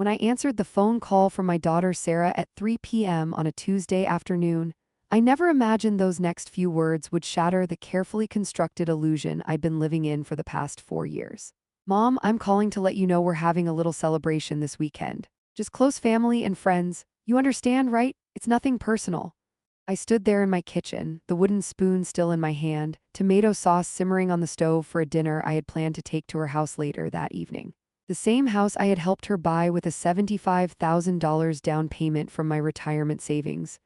When I answered the phone call from my daughter Sarah at 3 p.m. on a Tuesday afternoon, I never imagined those next few words would shatter the carefully constructed illusion I'd been living in for the past 4 years. Mom, I'm calling to let you know we're having a little celebration this weekend. Just close family and friends. You understand, right? It's nothing personal. I stood there in my kitchen, the wooden spoon still in my hand, tomato sauce simmering on the stove for a dinner I had planned to take to her house later that evening. The same house I had helped her buy with a $75,000 down payment from my retirement savings.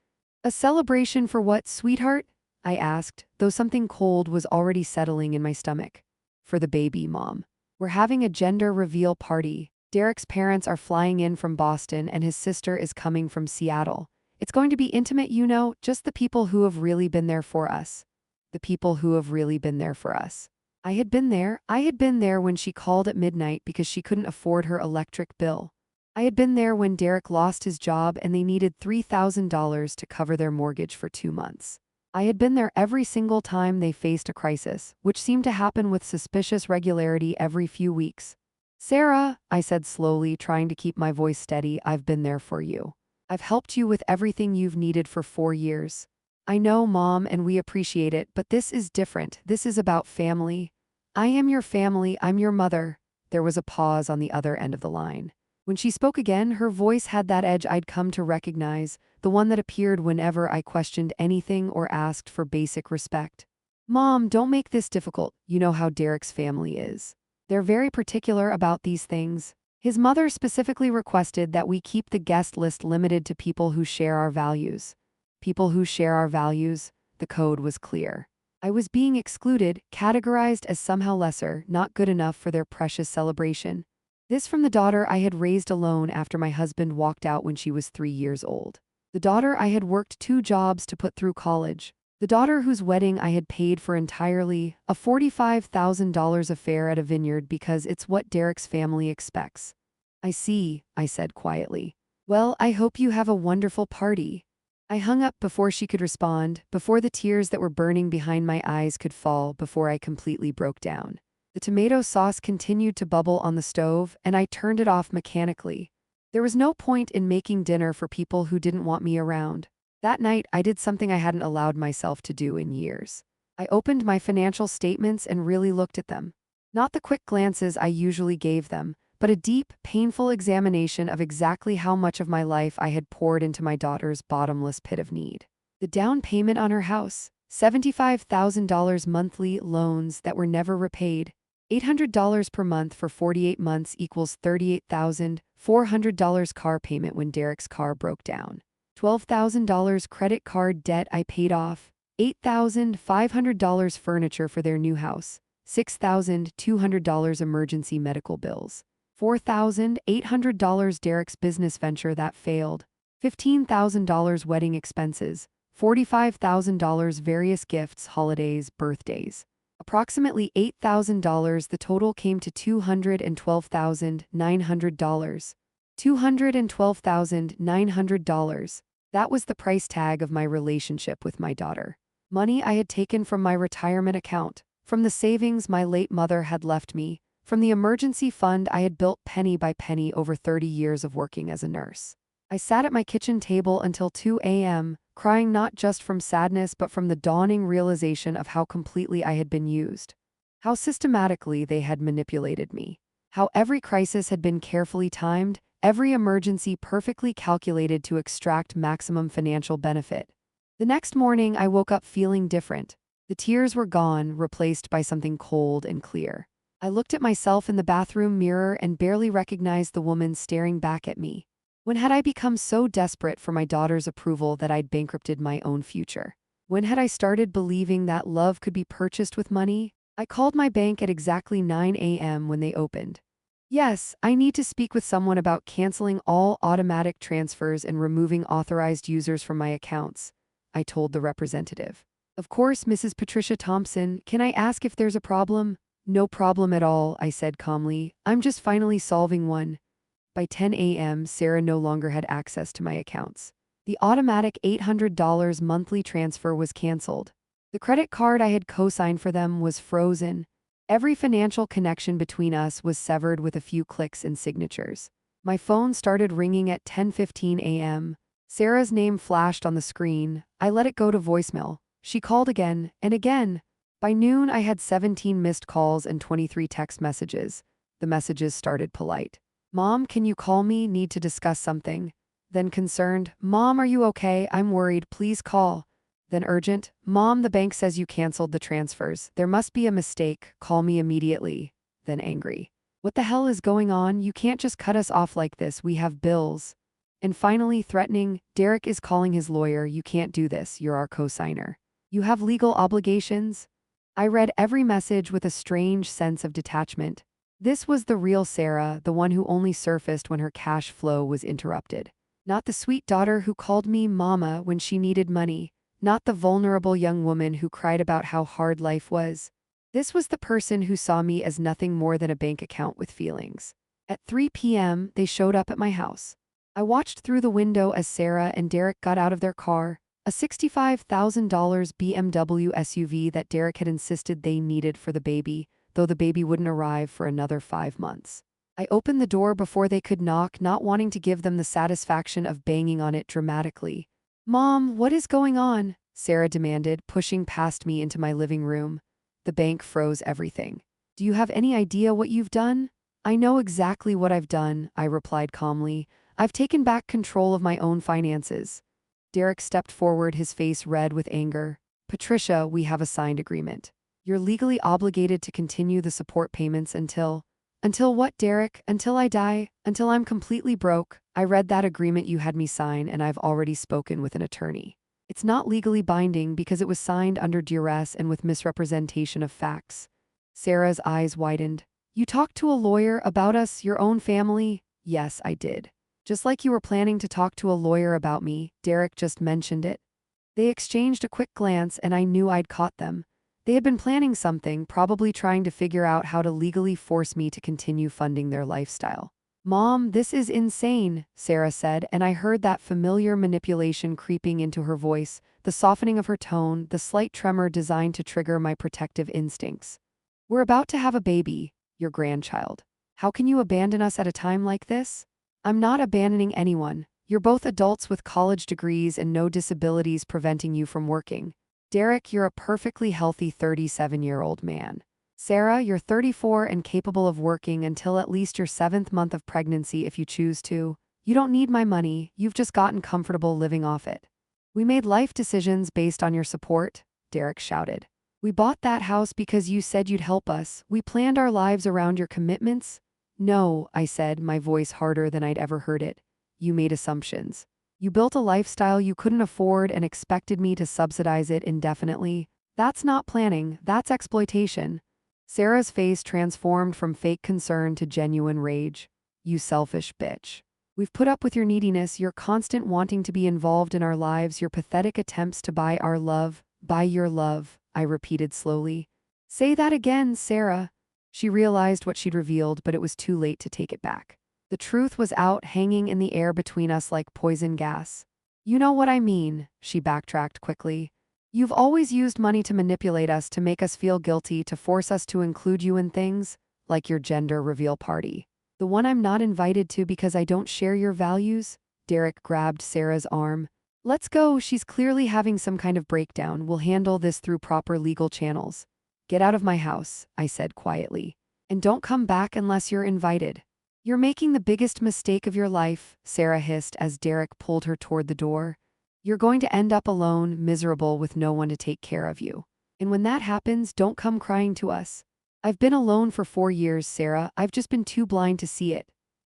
A celebration for what, sweetheart? I asked, though something cold was already settling in my stomach. For the baby, Mom. We're having a gender reveal party. Derek's parents are flying in from Boston and his sister is coming from Seattle. It's going to be intimate, you know, just the people who have really been there for us. The people who have really been there for us. I had been there. I had been there when she called at midnight because she couldn't afford her electric bill. I had been there when Derek lost his job and they needed $3,000 to cover their mortgage for 2 months. I had been there every single time they faced a crisis, which seemed to happen with suspicious regularity every few weeks. Sarah, I said slowly, trying to keep my voice steady, I've been there for you. I've helped you with everything you've needed for 4 years. I know, Mom, and we appreciate it, but this is different. This is about family. I am your family. I'm your mother. There was a pause on the other end of the line. When she spoke again, her voice had that edge I'd come to recognize, the one that appeared whenever I questioned anything or asked for basic respect. Mom, don't make this difficult. You know how Derek's family is. They're very particular about these things. His mother specifically requested that we keep the guest list limited to people who share our values. People who share our values, the code was clear. I was being excluded, categorized as somehow lesser, not good enough for their precious celebration. This from the daughter I had raised alone after my husband walked out when she was 3 years old. The daughter I had worked 2 jobs to put through college. The daughter whose wedding I had paid for entirely, a $45,000 affair at a vineyard because it's what Derek's family expects. I see, I said quietly. Well, I hope you have a wonderful party. I hung up before she could respond, before the tears that were burning behind my eyes could fall, before I completely broke down. The tomato sauce continued to bubble on the stove, and I turned it off mechanically. There was no point in making dinner for people who didn't want me around. That night, I did something I hadn't allowed myself to do in years. I opened my financial statements and really looked at them. Not the quick glances I usually gave them, but a deep, painful examination of exactly how much of my life I had poured into my daughter's bottomless pit of need. The down payment on her house, $75,000 monthly loans that were never repaid, $800 per month for 48 months equals $38,400 car payment when Derek's car broke down. $12,000 credit card debt I paid off, $8,500 furniture for their new house, $6,200 emergency medical bills, $4,800 Derek's business venture that failed, $15,000 wedding expenses, $45,000 various gifts, holidays, birthdays. Approximately $8,000, the total came to $212,900. $212,900. That was the price tag of my relationship with my daughter. Money I had taken from my retirement account, from the savings my late mother had left me, from the emergency fund I had built penny by penny over 30 years of working as a nurse. I sat at my kitchen table until 2 a.m., crying not just from sadness but from the dawning realization of how completely I had been used. How systematically they had manipulated me. How every crisis had been carefully timed, every emergency perfectly calculated to extract maximum financial benefit. The next morning, I woke up feeling different. The tears were gone, replaced by something cold and clear. I looked at myself in the bathroom mirror and barely recognized the woman staring back at me. When had I become so desperate for my daughter's approval that I'd bankrupted my own future? When had I started believing that love could be purchased with money? I called my bank at exactly 9 a.m. when they opened. Yes, I need to speak with someone about canceling all automatic transfers and removing authorized users from my accounts, I told the representative. Of course, Mrs. Patricia Thompson, can I ask if there's a problem? No problem at all, I said calmly. I'm just finally solving one. By 10 a.m., Sarah no longer had access to my accounts. The automatic $800 monthly transfer was canceled. The credit card I had co-signed for them was frozen. Every financial connection between us was severed with a few clicks and signatures. My phone started ringing at 10:15 a.m. Sarah's name flashed on the screen. I let it go to voicemail. She called again and again. By noon, I had 17 missed calls and 23 text messages. The messages started polite. Mom, can you call me? Need to discuss something. Then concerned, Mom, are you okay? I'm worried. Please call. Then urgent, Mom, the bank says you canceled the transfers. There must be a mistake. Call me immediately. Then angry. What the hell is going on? You can't just cut us off like this. We have bills. And finally, threatening, Derek is calling his lawyer. You can't do this. You're our co-signer. You have legal obligations. I read every message with a strange sense of detachment. This was the real Sarah, the one who only surfaced when her cash flow was interrupted. Not the sweet daughter who called me mama when she needed money. Not the vulnerable young woman who cried about how hard life was. This was the person who saw me as nothing more than a bank account with feelings. At 3 p.m., they showed up at my house. I watched through the window as Sarah and Derek got out of their car, a $65,000 BMW SUV that Derek had insisted they needed for the baby, though the baby wouldn't arrive for another 5 months. I opened the door before they could knock, not wanting to give them the satisfaction of banging on it dramatically. Mom, what is going on? Sarah demanded, pushing past me into my living room. The bank froze everything. Do you have any idea what you've done? I know exactly what I've done, I replied calmly. I've taken back control of my own finances. Derek stepped forward, his face red with anger. Patricia, we have a signed agreement. You're legally obligated to continue the support payments until what, Derek? Until I die? Until I'm completely broke? I read that agreement you had me sign, and I've already spoken with an attorney. It's not legally binding because it was signed under duress and with misrepresentation of facts. Sarah's eyes widened. You talked to a lawyer about us, your own family? Yes, I did. Just like you were planning to talk to a lawyer about me, Derek just mentioned it. They exchanged a quick glance and I knew I'd caught them. They had been planning something, probably trying to figure out how to legally force me to continue funding their lifestyle. Mom, this is insane, Sarah said, and I heard that familiar manipulation creeping into her voice, the softening of her tone, the slight tremor designed to trigger my protective instincts. We're about to have a baby, your grandchild. How can you abandon us at a time like this? I'm not abandoning anyone. You're both adults with college degrees and no disabilities preventing you from working. Derek, you're a perfectly healthy 37-year-old man. Sarah, you're 34 and capable of working until at least your 7th month of pregnancy if you choose to. You don't need my money, you've just gotten comfortable living off it. We made life decisions based on your support, Derek shouted. We bought that house because you said you'd help us. We planned our lives around your commitments. No, I said, my voice harder than I'd ever heard it. You made assumptions. You built a lifestyle you couldn't afford and expected me to subsidize it indefinitely. That's not planning, that's exploitation. Sarah's face transformed from fake concern to genuine rage. You selfish bitch. We've put up with your neediness, your constant wanting to be involved in our lives, your pathetic attempts to buy our love, buy your love, I repeated slowly. Say that again, Sarah. She realized what she'd revealed, but it was too late to take it back. The truth was out, hanging in the air between us like poison gas. You know what I mean, she backtracked quickly. You've always used money to manipulate us, to make us feel guilty, to force us to include you in things, like your gender reveal party. The one I'm not invited to because I don't share your values? Derek grabbed Sarah's arm. Let's go, she's clearly having some kind of breakdown. We'll handle this through proper legal channels. Get out of my house, I said quietly. And don't come back unless you're invited. You're making the biggest mistake of your life, Sarah hissed as Derek pulled her toward the door. You're going to end up alone, miserable, with no one to take care of you. And when that happens, don't come crying to us. I've been alone for 4 years, Sarah. I've just been too blind to see it.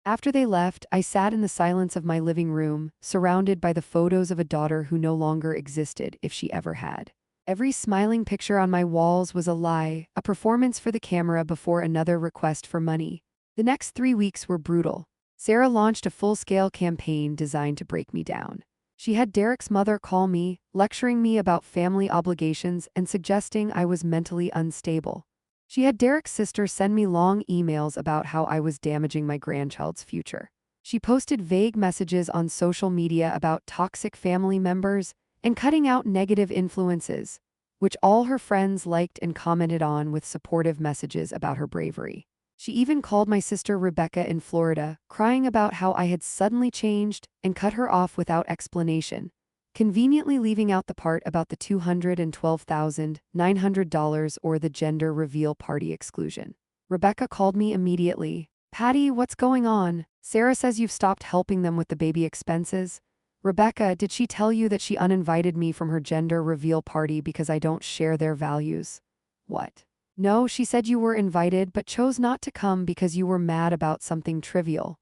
After they left, I sat in the silence of my living room, surrounded by the photos of a daughter who no longer existed, if she ever had. Every smiling picture on my walls was a lie, a performance for the camera before another request for money. The next 3 weeks were brutal. Sarah launched a full-scale campaign designed to break me down. She had Derek's mother call me, lecturing me about family obligations and suggesting I was mentally unstable. She had Derek's sister send me long emails about how I was damaging my grandchild's future. She posted vague messages on social media about toxic family members and cutting out negative influences, which all her friends liked and commented on with supportive messages about her bravery. She even called my sister Rebecca in Florida, crying about how I had suddenly changed and cut her off without explanation, conveniently leaving out the part about the $212,900 or the gender reveal party exclusion. Rebecca called me immediately. "Patty, what's going on? Sarah says you've stopped helping them with the baby expenses." "Rebecca, did she tell you that she uninvited me from her gender reveal party because I don't share their values?" "What?" "No, she said you were invited but chose not to come because you were mad about something trivial."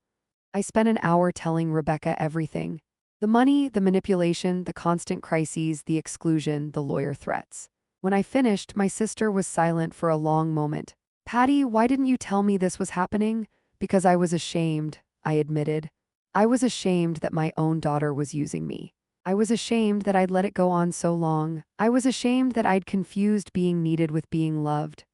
I spent an hour telling Rebecca everything. The money, the manipulation, the constant crises, the exclusion, the lawyer threats. When I finished, my sister was silent for a long moment. "Patty, why didn't you tell me this was happening?" "Because I was ashamed," I admitted. I was ashamed that my own daughter was using me. I was ashamed that I'd let it go on so long. I was ashamed that I'd confused being needed with being loved.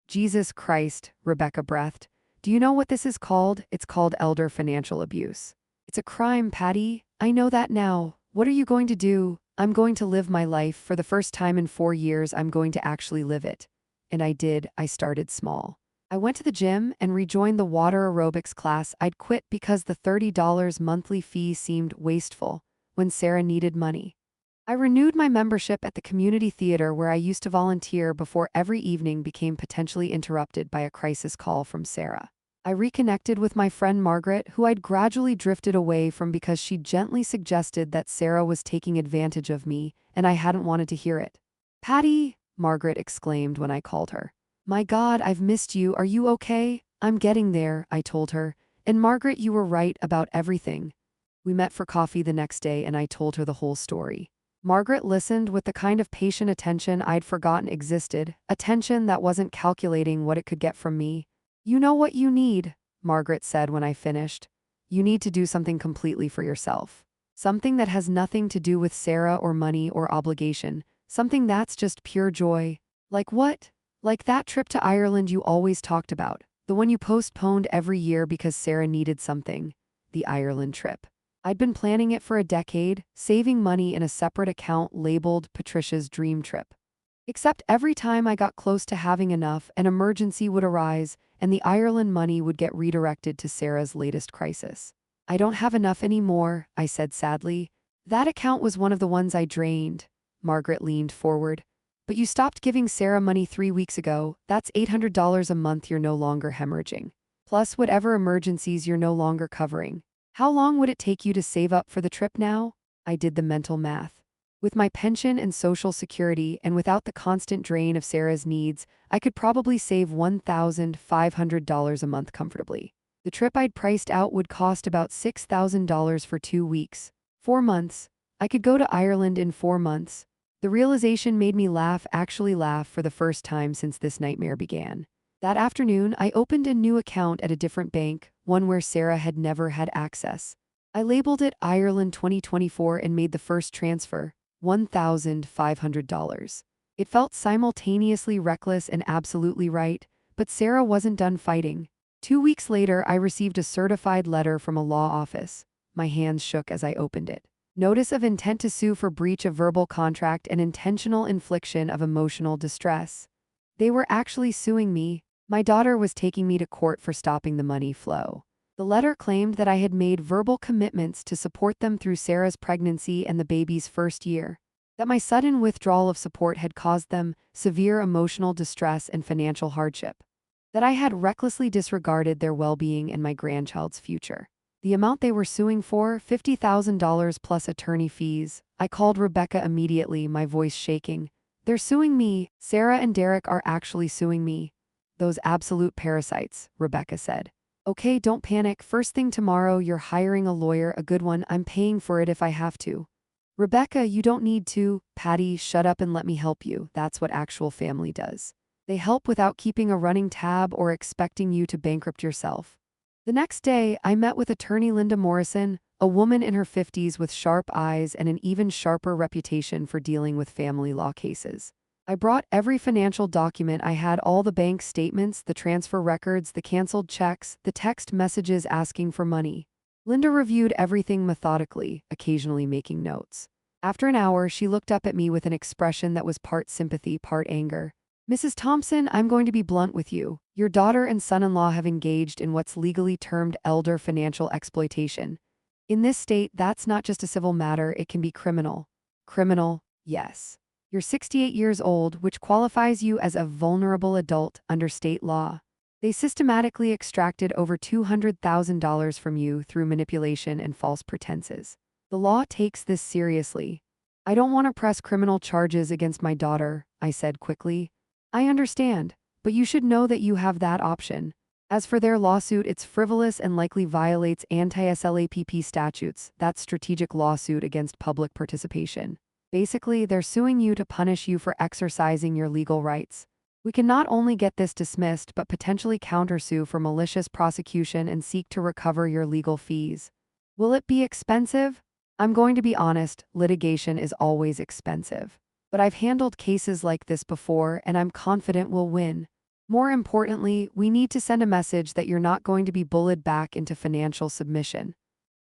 "Jesus Christ," Rebecca breathed. "Do you know what this is called? It's called elder financial abuse. It's a crime, Patty. I know that now. What are you going to do?" "I'm going to live my life. For the first time in 4 years, I'm going to actually live it." And I did. I started small. I went to the gym and rejoined the water aerobics class I'd quit because the $30 monthly fee seemed wasteful when Sarah needed money. I renewed my membership at the community theater where I used to volunteer before every evening became potentially interrupted by a crisis call from Sarah. I reconnected with my friend Margaret, who I'd gradually drifted away from because she gently suggested that Sarah was taking advantage of me, and I hadn't wanted to hear it. "Patty," Margaret exclaimed when I called her. "My God, I've missed you. Are you okay?" "I'm getting there," I told her. "And Margaret, you were right about everything." We met for coffee the next day and I told her the whole story. Margaret listened with the kind of patient attention I'd forgotten existed, attention that wasn't calculating what it could get from me. "You know what you need," Margaret said when I finished. "You need to do something completely for yourself. Something that has nothing to do with Sarah or money or obligation. Something that's just pure joy." "Like what?" "Like that trip to Ireland you always talked about. The one you postponed every year because Sarah needed something. The Ireland trip. I'd been planning it for a decade, saving money in a separate account labeled Patricia's Dream Trip. Except every time I got close to having enough, an emergency would arise, and the Ireland money would get redirected to Sarah's latest crisis. "I don't have enough anymore," I said sadly. "That account was one of the ones I drained." Margaret leaned forward. "But you stopped giving Sarah money 3 weeks ago. That's $800 a month you're no longer hemorrhaging. Plus whatever emergencies you're no longer covering. How long would it take you to save up for the trip now?" I did the mental math. With my pension and social security and without the constant drain of Sarah's needs, I could probably save $1,500 a month comfortably. The trip I'd priced out would cost about $6,000 for 2 weeks. 4 months. I could go to Ireland in 4 months. The realization made me laugh, actually laugh, for the first time since this nightmare began. That afternoon, I opened a new account at a different bank, one where Sarah had never had access. I labeled it Ireland 2024 and made the first transfer, $1,500. It felt simultaneously reckless and absolutely right, but Sarah wasn't done fighting. 2 weeks later, I received a certified letter from a law office. My hands shook as I opened it. Notice of intent to sue for breach of verbal contract and intentional infliction of emotional distress. They were actually suing me. My daughter was taking me to court for stopping the money flow. The letter claimed that I had made verbal commitments to support them through Sarah's pregnancy and the baby's first year, that my sudden withdrawal of support had caused them severe emotional distress and financial hardship, that I had recklessly disregarded their well-being and my grandchild's future. The amount they were suing for, $50,000 plus attorney fees. I called Rebecca immediately, my voice shaking. "They're suing me. Sarah and Derek are actually suing me." "Those absolute parasites," Rebecca said. "Okay, don't panic. First thing tomorrow, you're hiring a lawyer, a good one. I'm paying for it if I have to." "Rebecca, you don't need to." "Patty, shut up and let me help you. That's what actual family does. They help without keeping a running tab or expecting you to bankrupt yourself." The next day, I met with attorney Linda Morrison, a woman in her 50s with sharp eyes and an even sharper reputation for dealing with family law cases. I brought every financial document I had, all the bank statements, the transfer records, the canceled checks, the text messages asking for money. Linda reviewed everything methodically, occasionally making notes. After an hour, she looked up at me with an expression that was part sympathy, part anger. "Mrs. Thompson, I'm going to be blunt with you. Your daughter and son-in-law have engaged in what's legally termed elder financial exploitation. In this state, that's not just a civil matter, it can be criminal. Criminal, yes. You're 68 years old, which qualifies you as a vulnerable adult under state law. They systematically extracted over $200,000 from you through manipulation and false pretenses. The law takes this seriously. I don't want to press criminal charges against my daughter, I said quickly. I understand, but you should know that you have that option. As for their lawsuit, it's frivolous and likely violates anti-SLAPP statutes, that's strategic lawsuit against public participation. Basically, they're suing you to punish you for exercising your legal rights. We can not only get this dismissed but potentially countersue for malicious prosecution and seek to recover your legal fees. Will it be expensive? I'm going to be honest, litigation is always expensive. But I've handled cases like this before and I'm confident we'll win. More importantly, we need to send a message that you're not going to be bullied back into financial submission.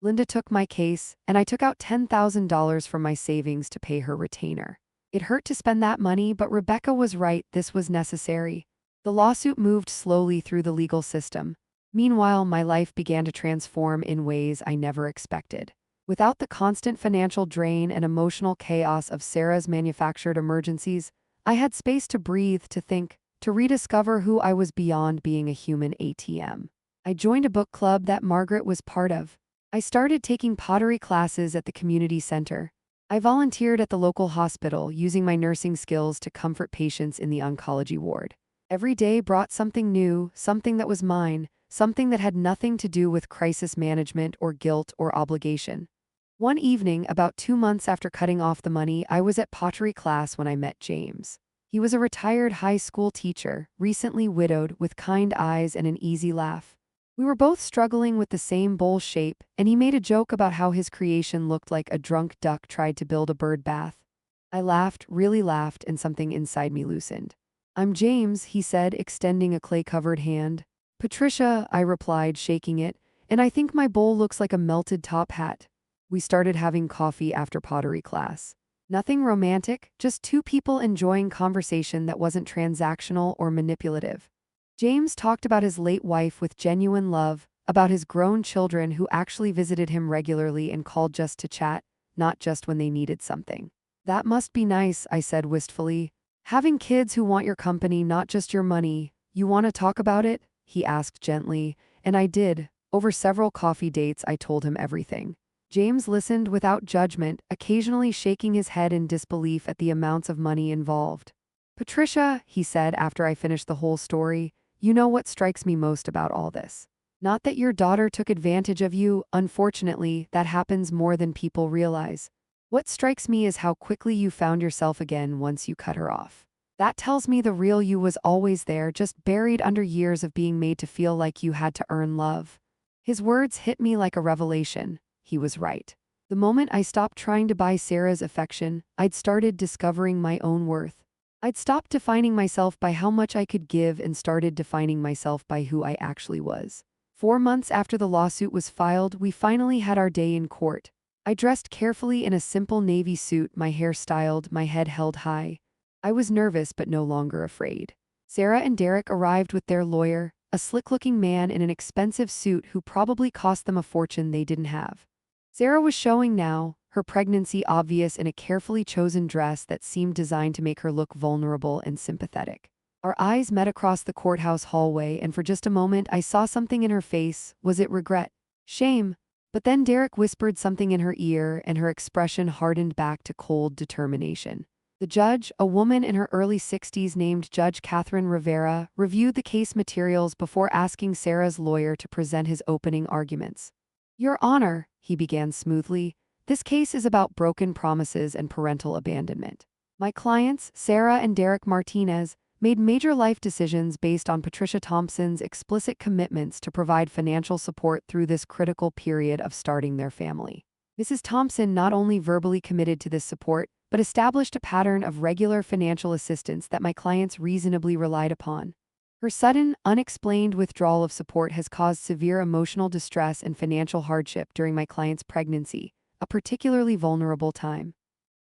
Linda took my case, and I took out $10,000 from my savings to pay her retainer. It hurt to spend that money, but Rebecca was right, this was necessary. The lawsuit moved slowly through the legal system. Meanwhile, my life began to transform in ways I never expected. Without the constant financial drain and emotional chaos of Sarah's manufactured emergencies, I had space to breathe, to think, to rediscover who I was beyond being a human ATM. I joined a book club that Margaret was part of. I started taking pottery classes at the community center. I volunteered at the local hospital, using my nursing skills to comfort patients in the oncology ward. Every day brought something new, something that was mine, something that had nothing to do with crisis management or guilt or obligation. One evening, about 2 months after cutting off the money, I was at pottery class when I met James. He was a retired high school teacher, recently widowed, with kind eyes and an easy laugh. We were both struggling with the same bowl shape, and he made a joke about how his creation looked like a drunk duck tried to build a bird bath. I laughed, really laughed, and something inside me loosened. "I'm James," he said, extending a clay-covered hand. "Patricia," I replied, shaking it, "and I think my bowl looks like a melted top hat." We started having coffee after pottery class. Nothing romantic, just two people enjoying conversation that wasn't transactional or manipulative. James talked about his late wife with genuine love, about his grown children who actually visited him regularly and called just to chat, not just when they needed something. "That must be nice," I said wistfully. "Having kids who want your company, not just your money. You want to talk about it?" he asked gently, and I did. Over several coffee dates, I told him everything. James listened without judgment, occasionally shaking his head in disbelief at the amounts of money involved. "Patricia," he said after I finished the whole story, "you know what strikes me most about all this? Not that your daughter took advantage of you, unfortunately, that happens more than people realize. What strikes me is how quickly you found yourself again once you cut her off. That tells me the real you was always there, just buried under years of being made to feel like you had to earn love." His words hit me like a revelation. He was right. The moment I stopped trying to buy Sarah's affection, I'd started discovering my own worth. I'd stopped defining myself by how much I could give and started defining myself by who I actually was. 4 months after the lawsuit was filed, we finally had our day in court. I dressed carefully in a simple navy suit, my hair styled, my head held high. I was nervous but no longer afraid. Sarah and Derek arrived with their lawyer, a slick-looking man in an expensive suit who probably cost them a fortune they didn't have. Sarah was showing now, her pregnancy obvious in a carefully chosen dress that seemed designed to make her look vulnerable and sympathetic. Our eyes met across the courthouse hallway, and for just a moment I saw something in her face. Was it regret? Shame? But then Derek whispered something in her ear, and her expression hardened back to cold determination. The judge, a woman in her early 60s named Judge Catherine Rivera, reviewed the case materials before asking Sarah's lawyer to present his opening arguments. "Your Honor," he began smoothly, "this case is about broken promises and parental abandonment. My clients, Sarah and Derek Martinez, made major life decisions based on Patricia Thompson's explicit commitments to provide financial support through this critical period of starting their family. Mrs. Thompson not only verbally committed to this support, but established a pattern of regular financial assistance that my clients reasonably relied upon. Her sudden, unexplained withdrawal of support has caused severe emotional distress and financial hardship during my client's pregnancy, a particularly vulnerable time."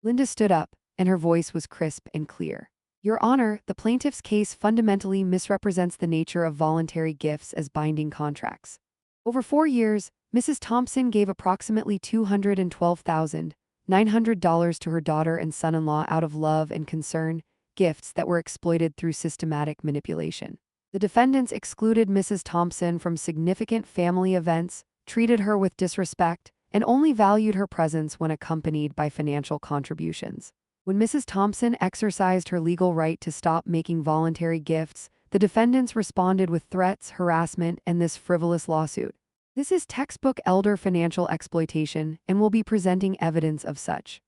Linda stood up, and her voice was crisp and clear. Your Honor, the plaintiff's case fundamentally misrepresents the nature of voluntary gifts as binding contracts. Over 4 years, Mrs. Thompson gave approximately $212,900 to her daughter and son-in-law out of love and concern, gifts that were exploited through systematic manipulation. The defendants excluded Mrs. Thompson from significant family events, treated her with disrespect, and only valued her presence when accompanied by financial contributions. When Mrs. Thompson exercised her legal right to stop making voluntary gifts, the defendants responded with threats, harassment, and this frivolous lawsuit. This is textbook elder financial exploitation and will be presenting evidence of such.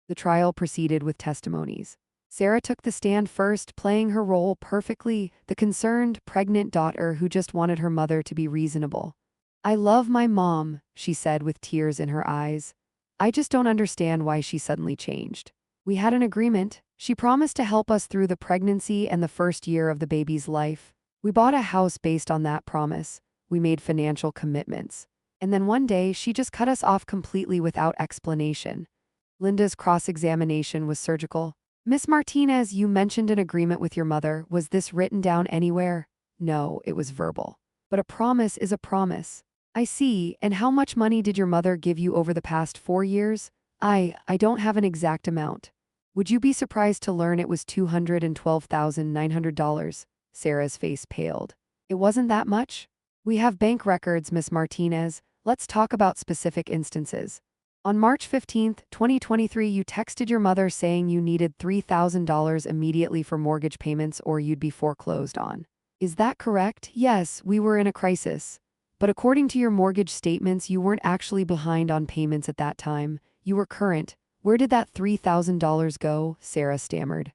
The trial proceeded with testimonies. Sarah took the stand first, playing her role perfectly, the concerned, pregnant daughter who just wanted her mother to be reasonable. "I love my mom," she said with tears in her eyes. "I just don't understand why she suddenly changed. We had an agreement. She promised to help us through the pregnancy and the first year of the baby's life. We bought a house based on that promise. We made financial commitments. And then one day, she just cut us off completely without explanation." Linda's cross-examination was surgical. "Miss Martinez, you mentioned an agreement with your mother. Was this written down anywhere?" "No, it was verbal. But a promise is a promise." "I see. And how much money did your mother give you over the past 4 years?" I don't have an exact amount." "Would you be surprised to learn it was $212,900? Sarah's face paled. "It wasn't that much?" "We have bank records, Miss Martinez. Let's talk about specific instances. On March 15, 2023, you texted your mother saying you needed $3,000 immediately for mortgage payments or you'd be foreclosed on. Is that correct?" "Yes, we were in a crisis. But according to your mortgage statements, you weren't actually behind on payments at that time. You were current. Where did that $3,000 go?" Sarah stammered.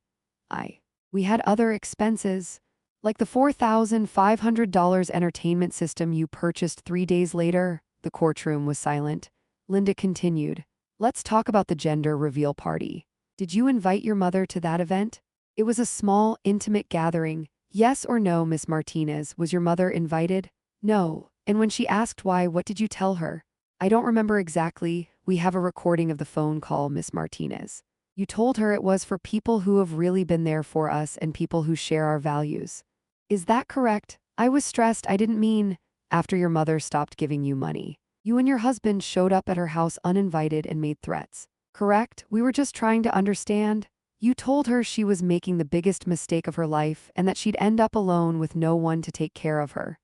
We had other expenses. Like the $4,500 entertainment system you purchased 3 days later." The courtroom was silent. Linda continued. "Let's talk about the gender reveal party. Did you invite your mother to that event?" "It was a small, intimate gathering. Yes or no, Miss Martinez, was your mother invited?" "No." "And when she asked why, what did you tell her?" "I don't remember exactly. We have a recording of the phone call, Miss Martinez. You told her it was for people who have really been there for us and people who share our values." "Is that correct?" "I was stressed. I didn't mean." "After your mother stopped giving you money, you and your husband showed up at her house uninvited and made threats." "Correct. We were just trying to understand." "You told her she was making the biggest mistake of her life and that she'd end up alone with no one to take care of her."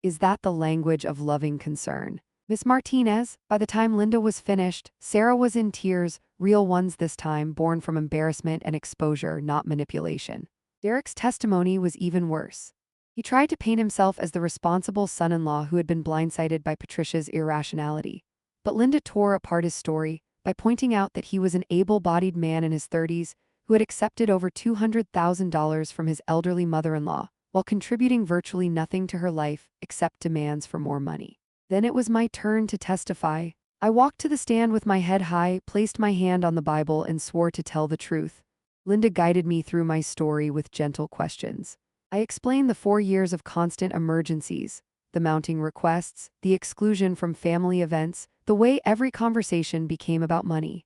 Is that the language of loving concern? Miss Martinez, by the time Linda was finished, Sarah was in tears, real ones this time, born from embarrassment and exposure, not manipulation. Derek's testimony was even worse. He tried to paint himself as the responsible son-in-law who had been blindsided by Patricia's irrationality. But Linda tore apart his story by pointing out that he was an able-bodied man in his 30s who had accepted over $200,000 from his elderly mother-in-law, while contributing virtually nothing to her life except demands for more money. Then it was my turn to testify. I walked to the stand with my head high, placed my hand on the Bible, and swore to tell the truth. Linda guided me through my story with gentle questions. I explained the 4 years of constant emergencies, the mounting requests, the exclusion from family events, the way every conversation became about money.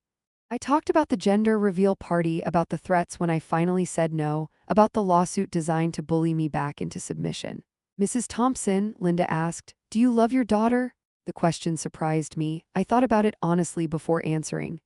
I talked about the gender reveal party, about the threats when I finally said no, about the lawsuit designed to bully me back into submission. "Mrs. Thompson," Linda asked, "do you love your daughter?" The question surprised me. I thought about it honestly before answering.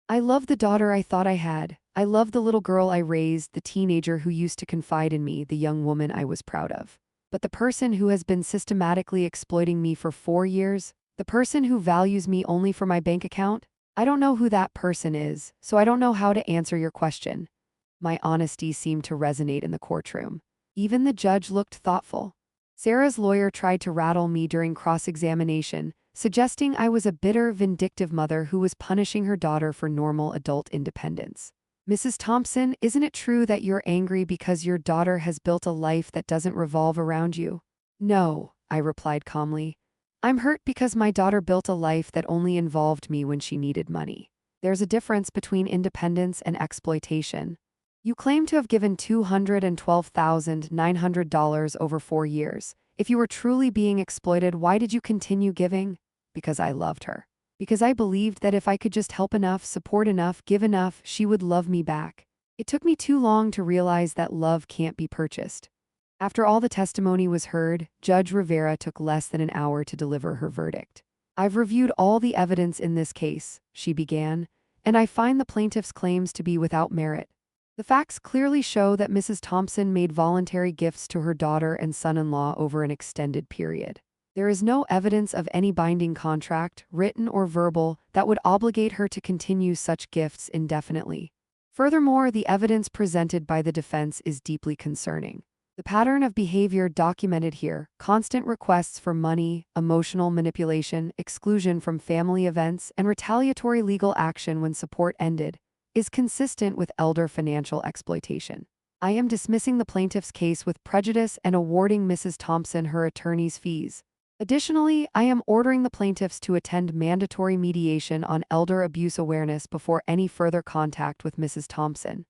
"I love the daughter I thought I had. I love the little girl I raised, the teenager who used to confide in me, the young woman I was proud of. But the person who has been systematically exploiting me for 4 years, the person who values me only for my bank account, I don't know who that person is, so I don't know how to answer your question." My honesty seemed to resonate in the courtroom. Even the judge looked thoughtful. Sarah's lawyer tried to rattle me during cross-examination, suggesting I was a bitter, vindictive mother who was punishing her daughter for normal adult independence. "Mrs. Thompson, isn't it true that you're angry because your daughter has built a life that doesn't revolve around you?" "No," I replied calmly. "I'm hurt because my daughter built a life that only involved me when she needed money. There's a difference between independence and exploitation. You claim to have given $212,900 over 4 years. If you were truly being exploited, why did you continue giving?" "Because I loved her. Because I believed that if I could just help enough, support enough, give enough, she would love me back. It took me too long to realize that love can't be purchased. After all the testimony was heard, Judge Rivera took less than an hour to deliver her verdict. I've reviewed all the evidence in this case, she began, and I find the plaintiff's claims to be without merit. The facts clearly show that Mrs. Thompson made voluntary gifts to her daughter and son-in-law over an extended period. There is no evidence of any binding contract, written or verbal, that would obligate her to continue such gifts indefinitely. Furthermore, the evidence presented by the defense is deeply concerning. The pattern of behavior documented here, constant requests for money, emotional manipulation, exclusion from family events, and retaliatory legal action when support ended, is consistent with elder financial exploitation. I am dismissing the plaintiff's case with prejudice and awarding Mrs. Thompson her attorney's fees. Additionally, I am ordering the plaintiffs to attend mandatory mediation on elder abuse awareness before any further contact with Mrs. Thompson.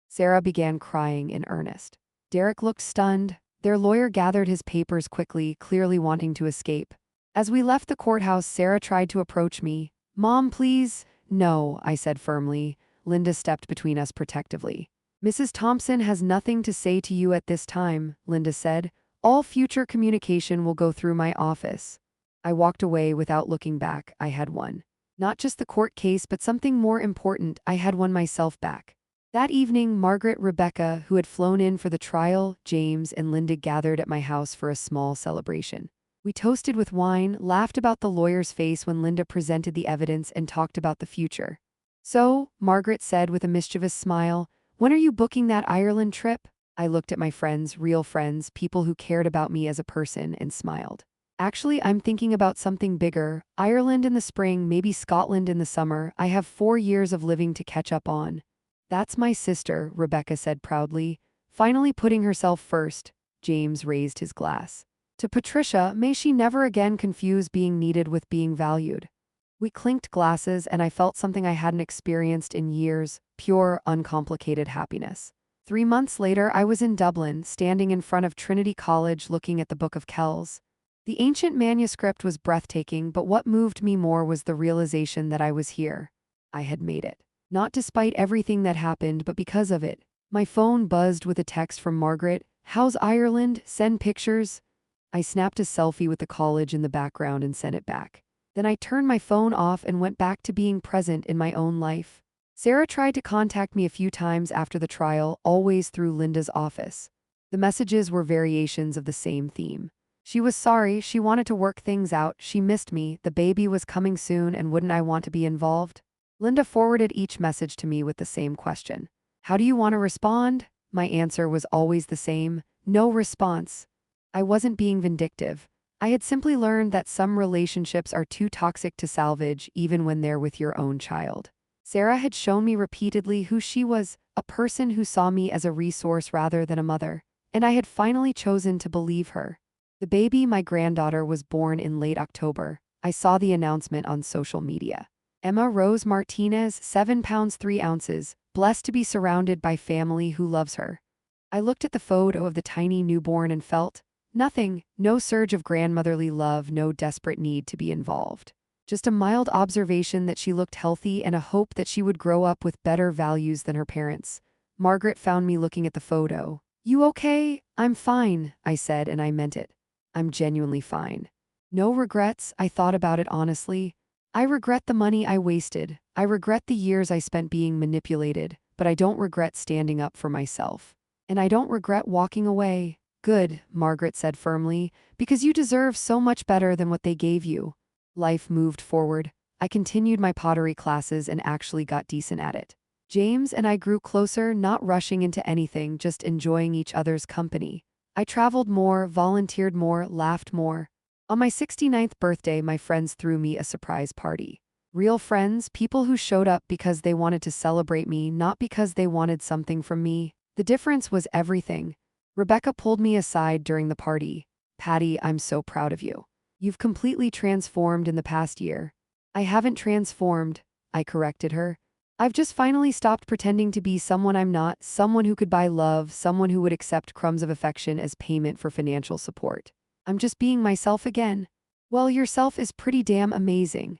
Sarah began crying in earnest. Derek looked stunned. Their lawyer gathered his papers quickly, clearly wanting to escape. As we left the courthouse, Sarah tried to approach me. "Mom, please." "No," I said firmly. Linda stepped between us protectively. "Mrs. Thompson has nothing to say to you at this time," Linda said. "All future communication will go through my office." I walked away without looking back. I had won. Not just the court case, but something more important. I had won myself back. That evening, Margaret, Rebecca, who had flown in for the trial, James, and Linda gathered at my house for a small celebration. We toasted with wine, laughed about the lawyer's face when Linda presented the evidence, and talked about the future. "So," Margaret said with a mischievous smile, "when are you booking that Ireland trip?" I looked at my friends, real friends, people who cared about me as a person, and smiled. "Actually, I'm thinking about something bigger. Ireland in the spring, maybe Scotland in the summer. I have 4 years of living to catch up on." "That's my sister," Rebecca said proudly, finally putting herself first. James raised his glass. "To Patricia, may she never again confuse being needed with being valued." We clinked glasses, and I felt something I hadn't experienced in years, pure, uncomplicated happiness. 3 months later, I was in Dublin, standing in front of Trinity College looking at the Book of Kells. The ancient manuscript was breathtaking, but what moved me more was the realization that I was here. I had made it. Not despite everything that happened, but because of it. My phone buzzed with a text from Margaret. "How's Ireland? Send pictures." I snapped a selfie with the college in the background and sent it back. Then I turned my phone off and went back to being present in my own life. Sarah tried to contact me a few times after the trial, always through Linda's office. The messages were variations of the same theme. She was sorry, she wanted to work things out, she missed me, the baby was coming soon, and wouldn't I want to be involved? Linda forwarded each message to me with the same question. "How do you want to respond?" My answer was always the same: no response. I wasn't being vindictive. I had simply learned that some relationships are too toxic to salvage, even when they're with your own child. Sarah had shown me repeatedly who she was, a person who saw me as a resource rather than a mother, and I had finally chosen to believe her. The baby, my granddaughter, was born in late October. I saw the announcement on social media. Emma Rose Martinez, 7 pounds 3 ounces, blessed to be surrounded by family who loves her. I looked at the photo of the tiny newborn and felt nothing, no surge of grandmotherly love, no desperate need to be involved. Just a mild observation that she looked healthy and a hope that she would grow up with better values than her parents. Margaret found me looking at the photo. "You okay?" "I'm fine," I said, and I meant it. I'm genuinely fine. No regrets. I thought about it honestly. I regret the money I wasted. I regret the years I spent being manipulated, but I don't regret standing up for myself. And I don't regret walking away. "Good," Margaret said firmly, "because you deserve so much better than what they gave you." Life moved forward. I continued my pottery classes and actually got decent at it. James and I grew closer, not rushing into anything, just enjoying each other's company. I traveled more, volunteered more, laughed more. On my 69th birthday, my friends threw me a surprise party. Real friends, people who showed up because they wanted to celebrate me, not because they wanted something from me. The difference was everything. Rebecca pulled me aside during the party. "Patty, I'm so proud of you. You've completely transformed in the past year." "I haven't transformed," I corrected her. "I've just finally stopped pretending to be someone I'm not, someone who could buy love, someone who would accept crumbs of affection as payment for financial support. I'm just being myself again." "Well, yourself is pretty damn amazing."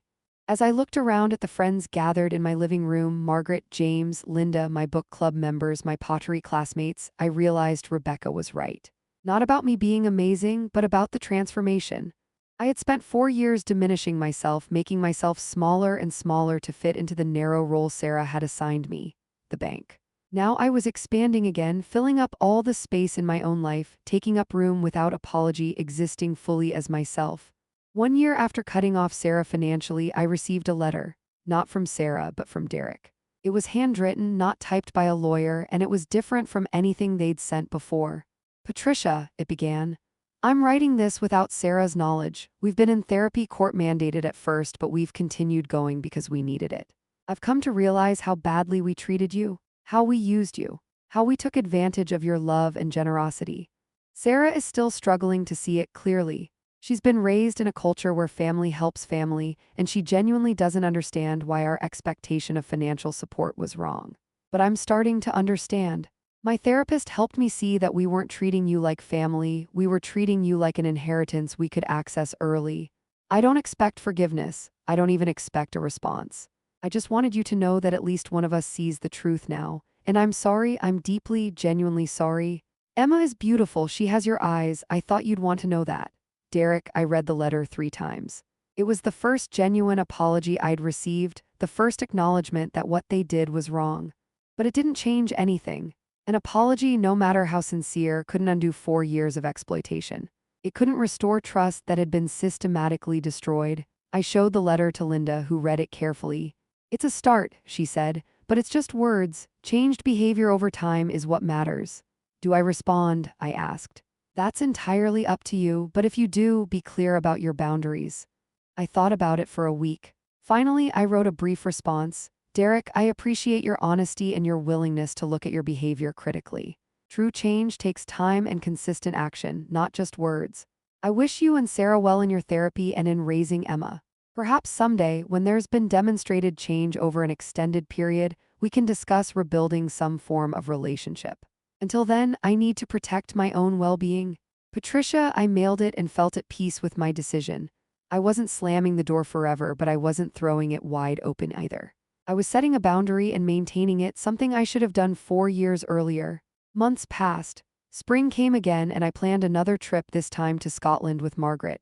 As I looked around at the friends gathered in my living room, Margaret, James, Linda, my book club members, my pottery classmates, I realized Rebecca was right. Not about me being amazing, but about the transformation. I had spent 4 years diminishing myself, making myself smaller and smaller to fit into the narrow role Sarah had assigned me, the bank. Now I was expanding again, filling up all the space in my own life, taking up room without apology, existing fully as myself. 1 year after cutting off Sarah financially, I received a letter, not from Sarah, but from Derek. It was handwritten, not typed by a lawyer, and it was different from anything they'd sent before. Patricia, it began. I'm writing this without Sarah's knowledge. We've been in therapy, court mandated at first, but we've continued going because we needed it. I've come to realize how badly we treated you, how we used you, how we took advantage of your love and generosity. Sarah is still struggling to see it clearly. She's been raised in a culture where family helps family, and she genuinely doesn't understand why our expectation of financial support was wrong. But I'm starting to understand. My therapist helped me see that we weren't treating you like family, we were treating you like an inheritance we could access early. I don't expect forgiveness. I don't even expect a response. I just wanted you to know that at least one of us sees the truth now. And I'm sorry, I'm deeply, genuinely sorry. Emma is beautiful, she has your eyes, I thought you'd want to know that. Derek, I read the letter 3 times. It was the first genuine apology I'd received, the first acknowledgement that what they did was wrong. But it didn't change anything. An apology, no matter how sincere, couldn't undo 4 years of exploitation. It couldn't restore trust that had been systematically destroyed. I showed the letter to Linda, who read it carefully. It's a start, she said, but it's just words. Changed behavior over time is what matters. Do I respond? I asked. That's entirely up to you, but if you do, be clear about your boundaries. I thought about it for a week. Finally, I wrote a brief response. Derek, I appreciate your honesty and your willingness to look at your behavior critically. True change takes time and consistent action, not just words. I wish you and Sarah well in your therapy and in raising Emma. Perhaps someday, when there's been demonstrated change over an extended period, we can discuss rebuilding some form of relationship. Until then, I need to protect my own well-being. Patricia, I mailed it and felt at peace with my decision. I wasn't slamming the door forever, but I wasn't throwing it wide open either. I was setting a boundary and maintaining it, something I should have done 4 years earlier. Months passed. Spring came again, and I planned another trip, this time to Scotland with Margaret.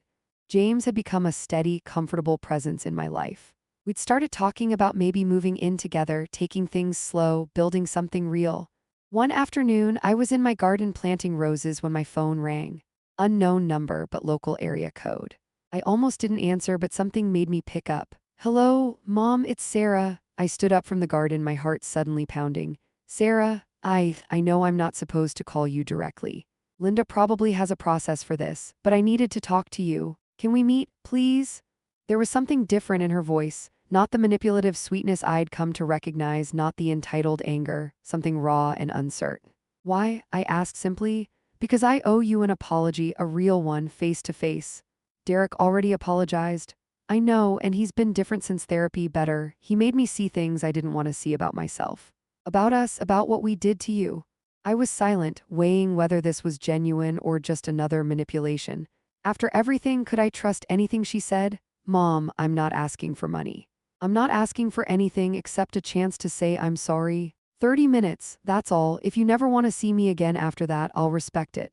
James had become a steady, comfortable presence in my life. We'd started talking about maybe moving in together, taking things slow, building something real. One afternoon, I was in my garden planting roses when my phone rang. Unknown number, but local area code. I almost didn't answer, but something made me pick up. Hello, Mom, it's Sarah. I stood up from the garden, my heart suddenly pounding. Sarah, I know I'm not supposed to call you directly. Linda probably has a process for this, but I needed to talk to you. Can we meet, please? There was something different in her voice. Not the manipulative sweetness I'd come to recognize, not the entitled anger, something raw and uncertain. Why? I asked simply. Because I owe you an apology, a real one, face to face. Derek already apologized. I know, and he's been different since therapy, better. He made me see things I didn't want to see about myself. About us, about what we did to you. I was silent, weighing whether this was genuine or just another manipulation. After everything, could I trust anything she said? Mom, I'm not asking for money. I'm not asking for anything except a chance to say I'm sorry. 30 minutes, that's all. If you never want to see me again after that, I'll respect it.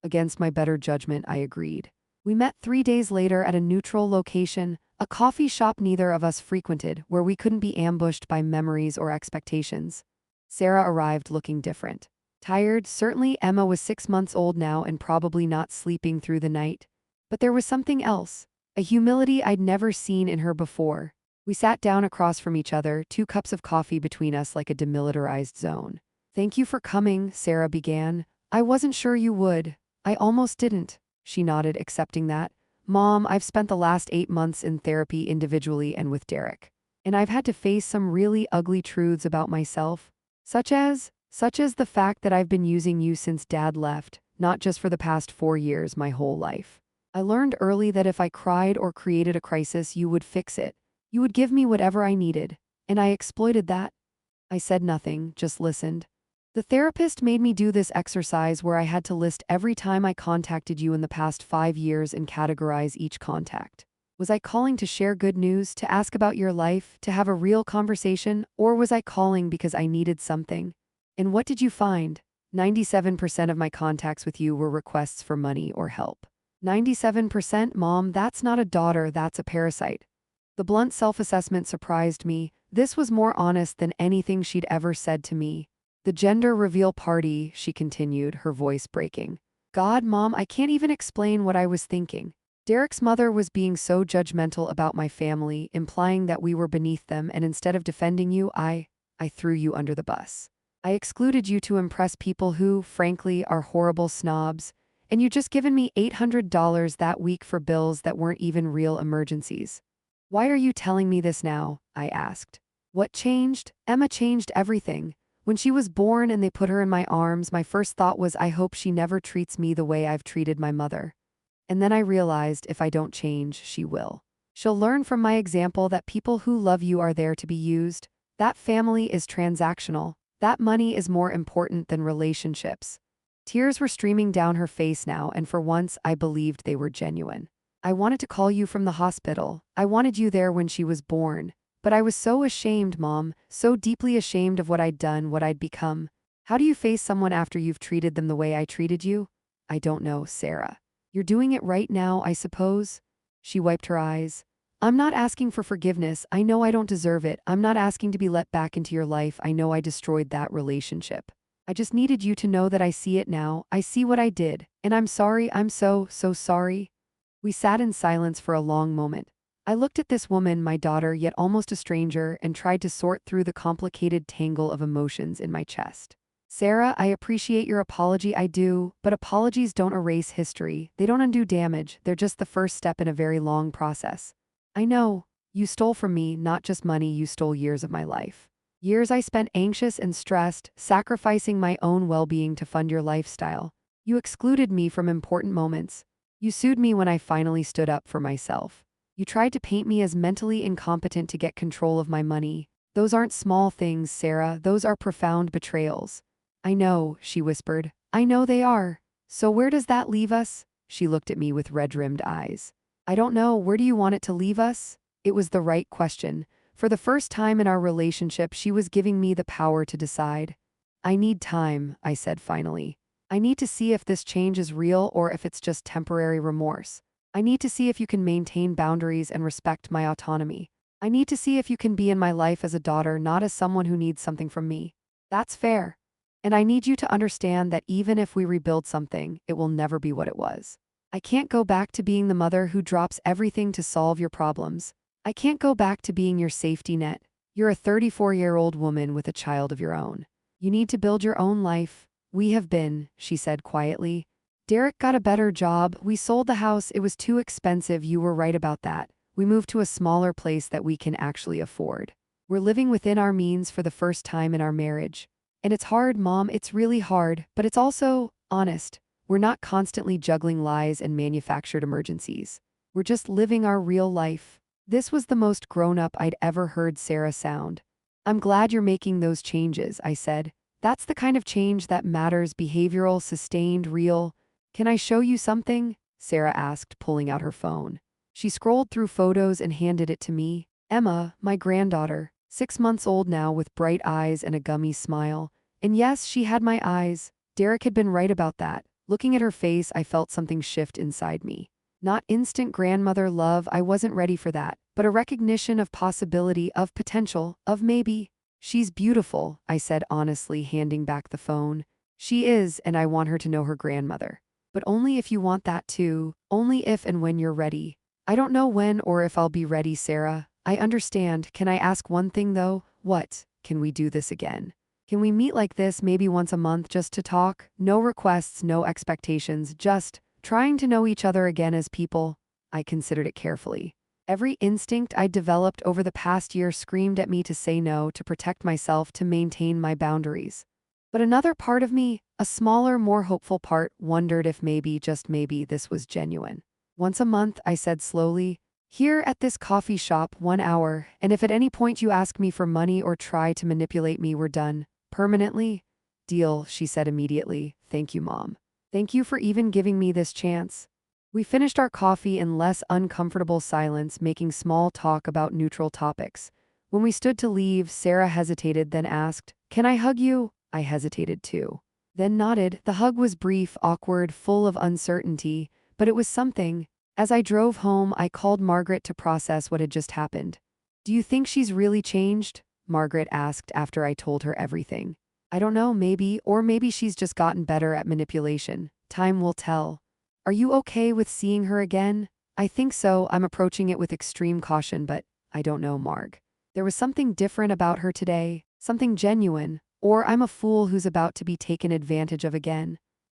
Against my better judgment, I agreed. We met 3 days later at a neutral location, a coffee shop neither of us frequented, where we couldn't be ambushed by memories or expectations. Sarah arrived looking different. Tired, certainly. Emma was 6 months old now and probably not sleeping through the night. But there was something else, a humility I'd never seen in her before. We sat down across from each other, 2 cups of coffee between us like a demilitarized zone. Thank you for coming, Sarah began. I wasn't sure you would. I almost didn't. She nodded, accepting that. Mom, I've spent the last 8 months in therapy individually and with Derek. And I've had to face some really ugly truths about myself. Such as the fact that I've been using you since Dad left, not just for the past 4 years, my whole life. I learned early that if I cried or created a crisis, you would fix it. You would give me whatever I needed, and I exploited that. I said nothing, just listened. The therapist made me do this exercise where I had to list every time I contacted you in the past 5 years and categorize each contact. Was I calling to share good news, to ask about your life, to have a real conversation, or was I calling because I needed something? And what did you find? 97% of my contacts with you were requests for money or help. 97%, Mom, that's not a daughter, that's a parasite. The blunt self-assessment surprised me. This was more honest than anything she'd ever said to me. The gender reveal party, she continued, her voice breaking. God, Mom, I can't even explain what I was thinking. Derek's mother was being so judgmental about my family, implying that we were beneath them, and instead of defending you, I threw you under the bus. I excluded you to impress people who, frankly, are horrible snobs, and you just given me $800 that week for bills that weren't even real emergencies. Why are you telling me this now? I asked. What changed? Emma changed everything. When she was born and they put her in my arms, my first thought was, I hope she never treats me the way I've treated my mother. And then I realized if I don't change, she will. She'll learn from my example that people who love you are there to be used. That family is transactional. That money is more important than relationships. Tears were streaming down her face now, and for once I believed they were genuine. I wanted to call you from the hospital. I wanted you there when she was born. But I was so ashamed, Mom, so deeply ashamed of what I'd done, what I'd become. How do you face someone after you've treated them the way I treated you? I don't know, Sarah. You're doing it right now, I suppose? She wiped her eyes. I'm not asking for forgiveness. I know I don't deserve it. I'm not asking to be let back into your life. I know I destroyed that relationship. I just needed you to know that I see it now. I see what I did. And I'm sorry. I'm so sorry. We sat in silence for a long moment. I looked at this woman, my daughter, yet almost a stranger, and tried to sort through the complicated tangle of emotions in my chest. Sarah, I appreciate your apology, I do, but apologies don't erase history. They don't undo damage. They're just the first step in a very long process. I know. You stole from me not just money, you stole years of my life. Years I spent anxious and stressed, sacrificing my own well-being to fund your lifestyle. You excluded me from important moments. You sued me when I finally stood up for myself. You tried to paint me as mentally incompetent to get control of my money. Those aren't small things, Sarah. Those are profound betrayals. I know, she whispered. I know they are. So where does that leave us? She looked at me with red-rimmed eyes. I don't know. Where do you want it to leave us? It was the right question. For the first time in our relationship, she was giving me the power to decide. I need time, I said finally. I need to see if this change is real or if it's just temporary remorse. I need to see if you can maintain boundaries and respect my autonomy. I need to see if you can be in my life as a daughter, not as someone who needs something from me. That's fair. And I need you to understand that even if we rebuild something, it will never be what it was. I can't go back to being the mother who drops everything to solve your problems. I can't go back to being your safety net. You're a 34-year-old woman with a child of your own. You need to build your own life. We have been, she said quietly. Derek got a better job. We sold the house. It was too expensive. You were right about that. We moved to a smaller place that we can actually afford. We're living within our means for the first time in our marriage. And it's hard, Mom, it's really hard, but it's also honest. We're not constantly juggling lies and manufactured emergencies. We're just living our real life. This was the most grown-up I'd ever heard Sarah sound. I'm glad you're making those changes, I said. That's the kind of change that matters, behavioral, sustained, real. Can I show you something? Sarah asked, pulling out her phone. She scrolled through photos and handed it to me. Emma, my granddaughter. 6 months old now, with bright eyes and a gummy smile. And yes, she had my eyes. Derek had been right about that. Looking at her face, I felt something shift inside me. Not instant grandmother love, I wasn't ready for that, but a recognition of possibility, of potential, of maybe. She's beautiful, I said honestly, handing back the phone. She is, and I want her to know her grandmother. But only if you want that too, only if and when you're ready. I don't know when or if I'll be ready, Sarah. I understand. Can I ask one thing though? What? Can we do this again? Can we meet like this maybe once a month just to talk? No requests, no expectations, just trying to know each other again as people. I considered it carefully. Every instinct I developed over the past year screamed at me to say no, to protect myself, to maintain my boundaries. But another part of me, a smaller, more hopeful part, wondered if maybe, just maybe, this was genuine. Once a month, I said slowly. Here at this coffee shop, 1 hour, and if at any point you ask me for money or try to manipulate me, we're done. Permanently? Deal, she said immediately. Thank you, Mom. Thank you for even giving me this chance. We finished our coffee in less uncomfortable silence, making small talk about neutral topics. When we stood to leave, Sarah hesitated, then asked, "Can I hug you?" I hesitated too. Then nodded. The hug was brief, awkward, full of uncertainty, but it was something. As I drove home, I called Margaret to process what had just happened. "Do you think she's really changed?" Margaret asked after I told her everything. "I don't know, maybe, or maybe she's just gotten better at manipulation. Time will tell." "Are you okay with seeing her again?" "I think so. I'm approaching it with extreme caution, but I don't know, Marg. There was something different about her today, something genuine, or I'm a fool who's about to be taken advantage of again."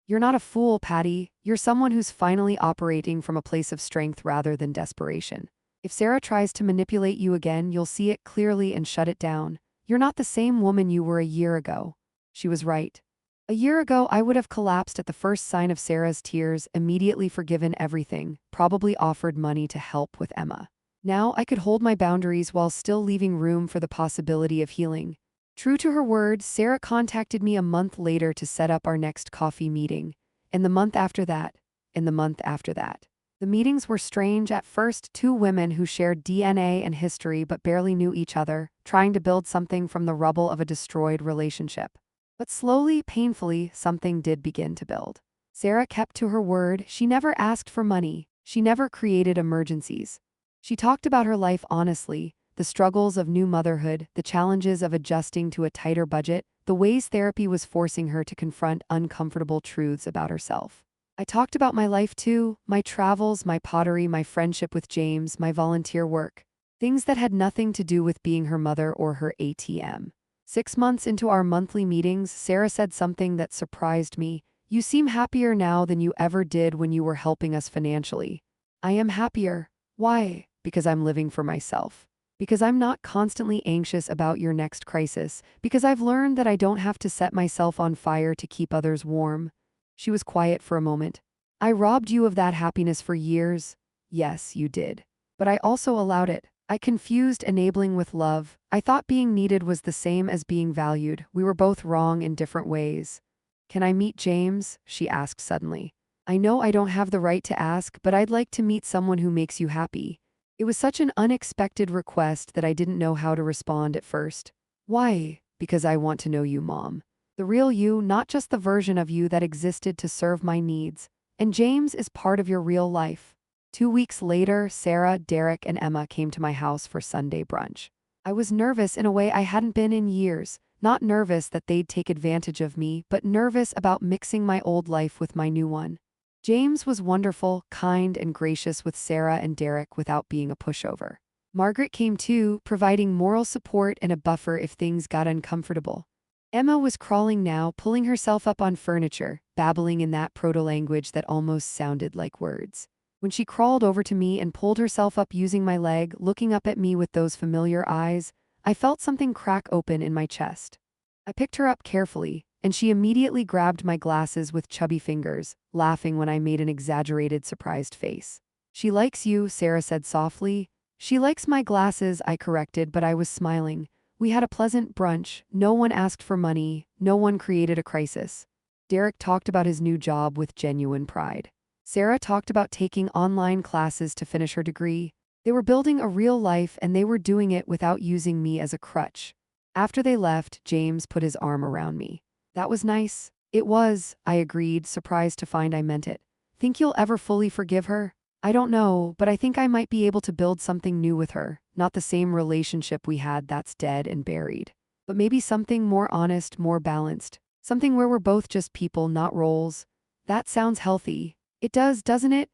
"You're not a fool, Patty. You're someone who's finally operating from a place of strength rather than desperation. If Sarah tries to manipulate you again, you'll see it clearly and shut it down. You're not the same woman you were a year ago." She was right. A year ago, I would have collapsed at the first sign of Sarah's tears, immediately forgiven everything, probably offered money to help with Emma. Now I could hold my boundaries while still leaving room for the possibility of healing. True to her word, Sarah contacted me a month later to set up our next coffee meeting. And the month after that, and the month after that. The meetings were strange at first, two women who shared DNA and history but barely knew each other, trying to build something from the rubble of a destroyed relationship. But slowly, painfully, something did begin to build. Sarah kept to her word. She never asked for money. She never created emergencies. She talked about her life honestly, the struggles of new motherhood, the challenges of adjusting to a tighter budget, the ways therapy was forcing her to confront uncomfortable truths about herself. I talked about my life too, my travels, my pottery, my friendship with James, my volunteer work. Things that had nothing to do with being her mother or her ATM. 6 months into our monthly meetings, Sarah said something that surprised me. "You seem happier now than you ever did when you were helping us financially." "I am happier." "Why?" "Because I'm living for myself. Because I'm not constantly anxious about your next crisis. Because I've learned that I don't have to set myself on fire to keep others warm." She was quiet for a moment. "I robbed you of that happiness for years." "Yes, you did. But I also allowed it. I confused enabling with love. I thought being needed was the same as being valued. We were both wrong in different ways." "Can I meet James?" she asked suddenly. "I know I don't have the right to ask, but I'd like to meet someone who makes you happy." It was such an unexpected request that I didn't know how to respond at first. "Why?" "Because I want to know you, Mom. The real you, not just the version of you that existed to serve my needs. And James is part of your real life." 2 weeks later, Sarah, Derek, and Emma came to my house for Sunday brunch. I was nervous in a way I hadn't been in years. Not nervous that they'd take advantage of me, but nervous about mixing my old life with my new one. James was wonderful, kind, and gracious with Sarah and Derek without being a pushover. Margaret came too, providing moral support and a buffer if things got uncomfortable. Emma was crawling now, pulling herself up on furniture, babbling in that proto-language that almost sounded like words. When she crawled over to me and pulled herself up using my leg, looking up at me with those familiar eyes, I felt something crack open in my chest. I picked her up carefully, and she immediately grabbed my glasses with chubby fingers, laughing when I made an exaggerated, surprised face. "She likes you," Sarah said softly. "She likes my glasses," I corrected, but I was smiling. We had a pleasant brunch. No one asked for money. No one created a crisis. Derek talked about his new job with genuine pride. Sarah talked about taking online classes to finish her degree. They were building a real life, and they were doing it without using me as a crutch. After they left, James put his arm around me. "That was nice." "It was," I agreed, surprised to find I meant it. "Think you'll ever fully forgive her?" "I don't know, but I think I might be able to build something new with her. Not the same relationship we had that's dead and buried. But maybe something more honest, more balanced. Something where we're both just people, not roles." "That sounds healthy." "It does, doesn't it?"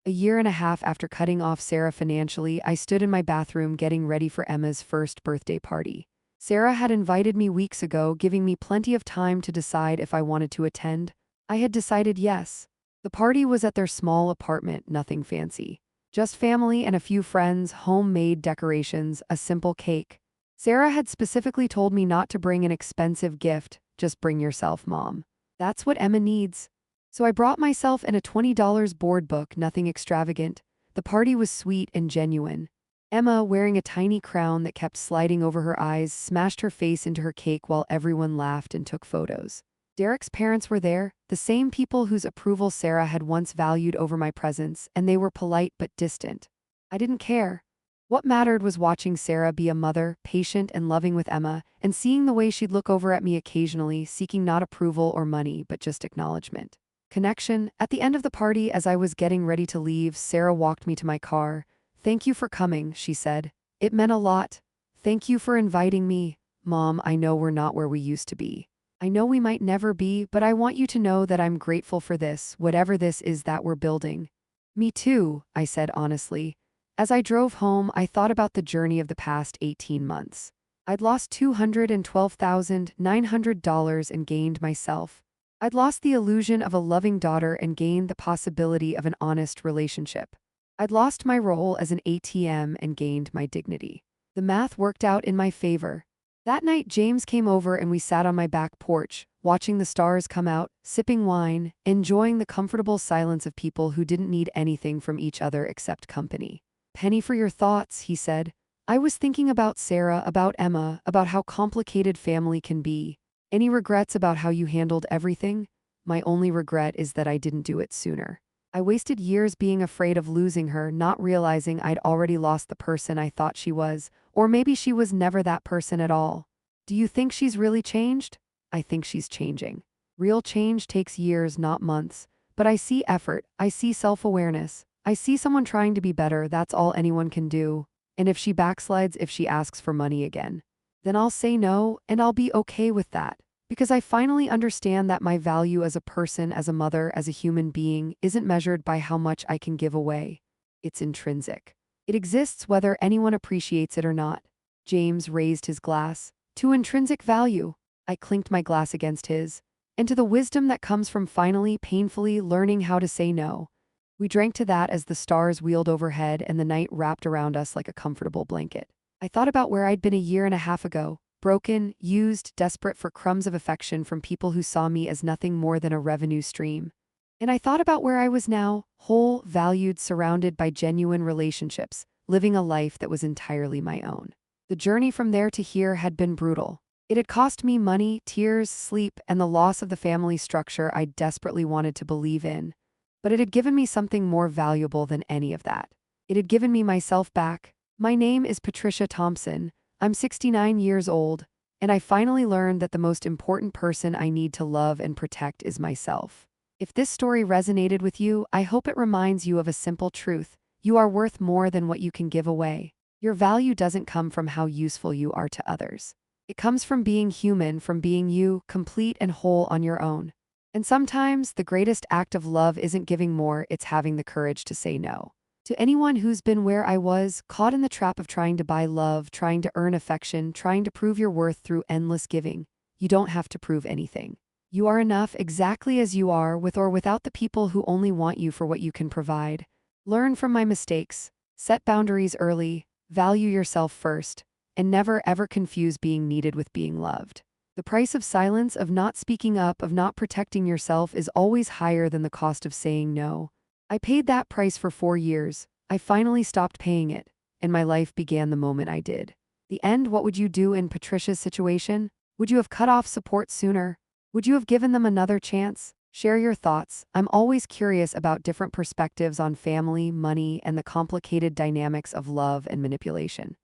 A year and a half after cutting off Sarah financially, I stood in my bathroom getting ready for Emma's first birthday party. Sarah had invited me weeks ago, giving me plenty of time to decide if I wanted to attend. I had decided yes. The party was at their small apartment, nothing fancy. Just family and a few friends, homemade decorations, a simple cake. Sarah had specifically told me not to bring an expensive gift, just bring yourself, Mom. That's what Emma needs. So I brought myself in a $20 board book, nothing extravagant. The party was sweet and genuine. Emma, wearing a tiny crown that kept sliding over her eyes, smashed her face into her cake while everyone laughed and took photos. Derek's parents were there, the same people whose approval Sarah had once valued over my presence, and they were polite but distant. I didn't care. What mattered was watching Sarah be a mother, patient and loving with Emma, and seeing the way she'd look over at me occasionally, seeking not approval or money, but just acknowledgement. Connection. At the end of the party, as I was getting ready to leave, Sarah walked me to my car. "Thank you for coming," she said. "It meant a lot. Thank you for inviting me. Mom, I know we're not where we used to be. I know we might never be, but I want you to know that I'm grateful for this, whatever this is that we're building." "Me too," I said honestly. As I drove home, I thought about the journey of the past 18 months. I'd lost $212,900 and gained myself. I'd lost the illusion of a loving daughter and gained the possibility of an honest relationship. I'd lost my role as an ATM and gained my dignity. The math worked out in my favor. That night, James came over and we sat on my back porch, watching the stars come out, sipping wine, enjoying the comfortable silence of people who didn't need anything from each other except company. "Penny for your thoughts," he said. "I was thinking about Sarah, about Emma, about how complicated family can be. Any regrets about how you handled everything?" "My only regret is that I didn't do it sooner. I wasted years being afraid of losing her, not realizing I'd already lost the person I thought she was, or maybe she was never that person at all." "Do you think she's really changed?" "I think she's changing. Real change takes years, not months. But I see effort, I see self-awareness. I see someone trying to be better. That's all anyone can do. And if she backslides, if she asks for money again, then I'll say no, and I'll be okay with that. Because I finally understand that my value as a person, as a mother, as a human being, isn't measured by how much I can give away. It's intrinsic. It exists whether anyone appreciates it or not." James raised his glass. "To intrinsic value." I clinked my glass against his. "And to the wisdom that comes from finally, painfully learning how to say no." We drank to that as the stars wheeled overhead and the night wrapped around us like a comfortable blanket. I thought about where I'd been a year and a half ago. Broken, used, desperate for crumbs of affection from people who saw me as nothing more than a revenue stream. And I thought about where I was now, whole, valued, surrounded by genuine relationships, living a life that was entirely my own. The journey from there to here had been brutal. It had cost me money, tears, sleep, and the loss of the family structure I desperately wanted to believe in. But it had given me something more valuable than any of that. It had given me myself back. My name is Patricia Thompson. I'm 69 years old, and I finally learned that the most important person I need to love and protect is myself. If this story resonated with you, I hope it reminds you of a simple truth. You are worth more than what you can give away. Your value doesn't come from how useful you are to others. It comes from being human, from being you, complete and whole on your own. And sometimes the greatest act of love isn't giving more, it's having the courage to say no. To anyone who's been where I was, caught in the trap of trying to buy love, trying to earn affection, trying to prove your worth through endless giving, you don't have to prove anything. You are enough exactly as you are, with or without the people who only want you for what you can provide. Learn from my mistakes, set boundaries early, value yourself first, and never ever confuse being needed with being loved. The price of silence, of not speaking up, of not protecting yourself is always higher than the cost of saying no. I paid that price for 4 years. I finally stopped paying it, and my life began the moment I did. The end. What would you do in Patricia's situation? Would you have cut off support sooner? Would you have given them another chance? Share your thoughts. I'm always curious about different perspectives on family, money, and the complicated dynamics of love and manipulation.